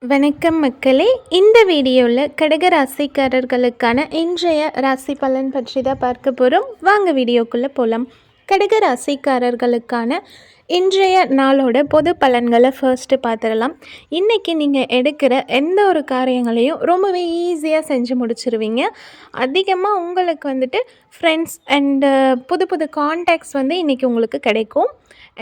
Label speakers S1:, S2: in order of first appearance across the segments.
S1: வணக்கம் மக்களே. இந்த வீடியோவில் கடக ராசிக்காரர்களுக்கான இன்றைய ராசி பலன் பற்றி தான் பார்க்க போகிறோம். வாங்க வீடியோக்குள்ளே போகலாம். கடக ராசிக்காரர்களுக்கான இன்றைய நாளோட பொது பலன்களை ஃபர்ஸ்ட்டு பார்த்துடலாம். இன்றைக்கி நீங்கள் எடுக்கிற எந்த ஒரு காரியங்களையும் ரொம்பவே ஈஸியாக செஞ்சு முடிச்சிருவீங்க. அதிகமாக உங்களுக்கு ஃப்ரெண்ட்ஸ் அண்டு புது புது கான்டாக்ட்ஸ் இன்றைக்கி உங்களுக்கு கிடைக்கும்.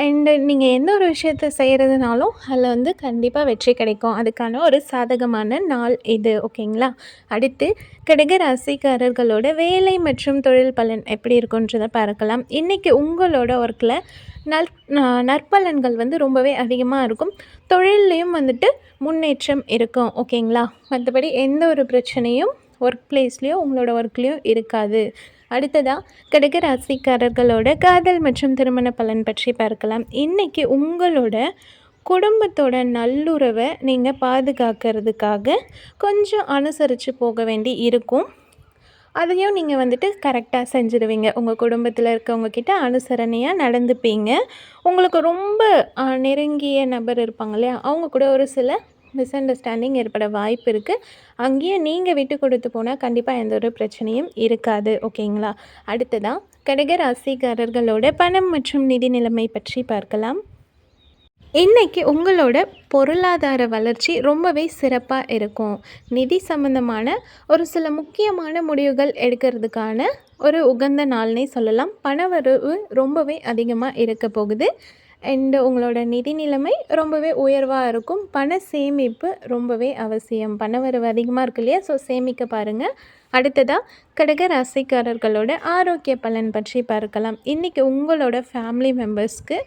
S1: அண்டு நீங்கள் எந்த ஒரு விஷயத்த செய்கிறதுனாலும் அதில் கண்டிப்பாக வெற்றி கிடைக்கும். அதுக்கான ஒரு சாதகமான நாள் இது. ஓகேங்களா? அடுத்து கடக ராசிக்காரர்களோட வேலை மற்றும் தொழில் பலன் எப்படி இருக்குன்றதை பார்க்கலாம். இன்றைக்கி உங்களோட ஒர்க்கில் நற்பலன்கள் ரொம்பவே அதிகமாக இருக்கும். தொழில்லையும் முன்னேற்றம் இருக்கும். ஓகேங்களா? மற்றபடி எந்த ஒரு பிரச்சனையும் ஒர்க் பிளேஸ்லேயோ உங்களோட ஒர்க்லேயும் இருக்காது. அடுத்ததாக கடக ராசிக்காரர்களோட காதல் மற்றும் திருமண பலன் பற்றி பார்க்கலாம். இன்றைக்கி உங்களோட குடும்பத்தோட நல்லுறவை நீங்கள் பாதுகாக்கிறதுக்காக கொஞ்சம் அனுசரித்து போக வேண்டி இருக்கும். அதையும் நீங்கள் கரெக்டாக செஞ்சுருவீங்க. உங்கள் குடும்பத்தில் இருக்கவங்கக்கிட்ட அனுசரணையாக நடந்துப்பீங்க. உங்களுக்கு ரொம்ப நெருங்கிய நபர் இருப்பாங்க இல்லையா, அவங்க கூட ஒரு சில மிஸ் அண்டர்ஸ்டாண்டிங் ஏற்பட வாய்ப்பு இருக்குது. அங்கேயே நீங்கள் விட்டு கொடுத்து போனால் கண்டிப்பாக எந்த ஒரு பிரச்சனையும் இருக்காது. ஓகேங்களா? அடுத்ததாக கடக ராசிக்காரர்களோட பணம் மற்றும் நிதி நிலைமை பற்றி பார்க்கலாம். இன்றைக்கி உங்களோட பொருளாதார வளர்ச்சி ரொம்பவே சிறப்பாக இருக்கும். நிதி சம்பந்தமான ஒரு சில முக்கியமான முடிவுகள் எடுக்கிறதுக்கான ஒரு உகந்த நாள்னே சொல்லலாம். பணவரவு ரொம்பவே அதிகமாக இருக்க போகுது. அண்டு உங்களோட நிதி நிலைமை ரொம்பவே உயர்வாக இருக்கும். பண சேமிப்பு ரொம்பவே அவசியம். பணவரவு அதிகமாக இருக்கு இல்லையா, ஸோ சேமிக்க பாருங்கள். அடுத்ததாக கடக ராசிக்காரர்களோட ஆரோக்கிய பலன் பற்றி பார்க்கலாம். இன்றைக்கி உங்களோட ஃபேமிலி மெம்பர்ஸ்க்கு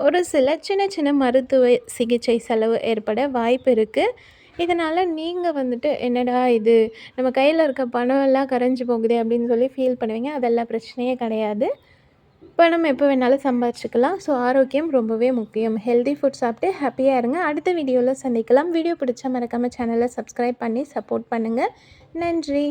S1: ஒரு சில சின்ன சின்ன மருத்துவ சிகிச்சை செலவு ஏற்பட வாய்ப்பு இருக்குது. இதனால் நீங்கள் என்னடா இது, நம்ம கையில் இருக்க பணம் எல்லாம் கரைஞ்சி போகுதே அப்படின்னு சொல்லி ஃபீல் பண்ணுவீங்க. அதெல்லாம் பிரச்சனையே கிடையாது. பணம் எப்போ வேணாலும் சம்பாதிச்சுக்கலாம். ஸோ ஆரோக்கியம் ரொம்பவே முக்கியம். ஹெல்தி ஃபுட் சாப்பிட்டு ஹாப்பியாக இருங்க. அடுத்த வீடியோவில் சந்திக்கலாம். வீடியோ பிடிச்சா மறக்காமல் சேனலை சப்ஸ்கிரைப் பண்ணி சப்போர்ட் பண்ணுங்கள். நன்றி.